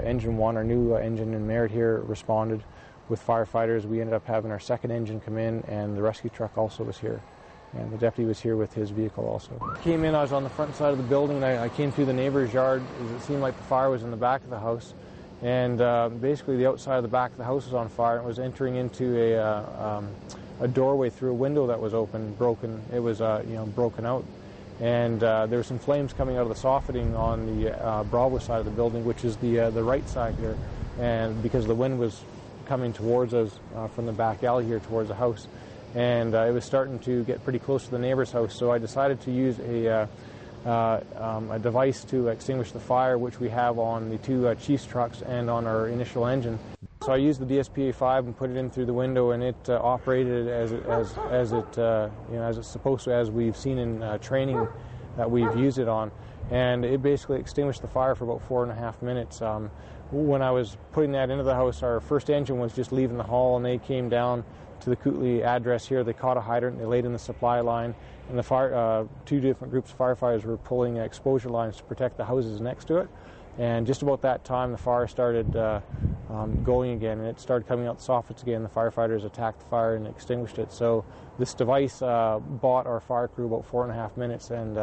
Engine 1, our new engine in Merritt here, responded with firefighters. We ended up having our second engine come in, and the rescue truck also was here. And the deputy was here with his vehicle also. Came in, I was on the front side of the building. I came through the neighbor's yard. It seemed like the fire was in the back of the house. And basically the outside of the back of the house was on fire. It was entering into a doorway through a window that was broken. It was broken out. And there were some flames coming out of the soffitting on the Bravo side of the building, which is the right side here. And because the wind was coming towards us from the back alley here towards the house. And it was starting to get pretty close to the neighbor's house, so I decided to use a device to extinguish the fire, which we have on the two Chiefs trucks and on our initial engine. So I used the DSPA-5 and put it in through the window, and it operated as it's supposed to, as we've seen in training that we've used it on. And it basically extinguished the fire for about 4.5 minutes. When I was putting that into the house, our first engine was just leaving the hall, and they came down to the Kootley address here. They caught a hydrant, they laid in the supply line, and the two different groups of firefighters were pulling exposure lines to protect the houses next to it. And just about that time, the fire started going again, and it started coming out the soffits again. The firefighters attacked the fire and extinguished it. So this device bought our fire crew about 4.5 minutes, and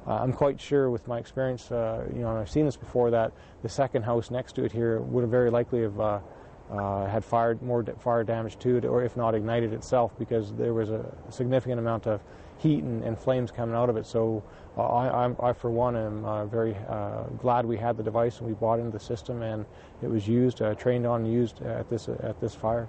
I'm quite sure, with my experience, and I've seen this before, that the second house next to it here would have very likely have had more fire damage to it, or if not ignited itself, because there was a significant amount of heat and flames coming out of it. So I for one, am very glad we had the device and we bought into the system, and it was used, trained on and used at this fire.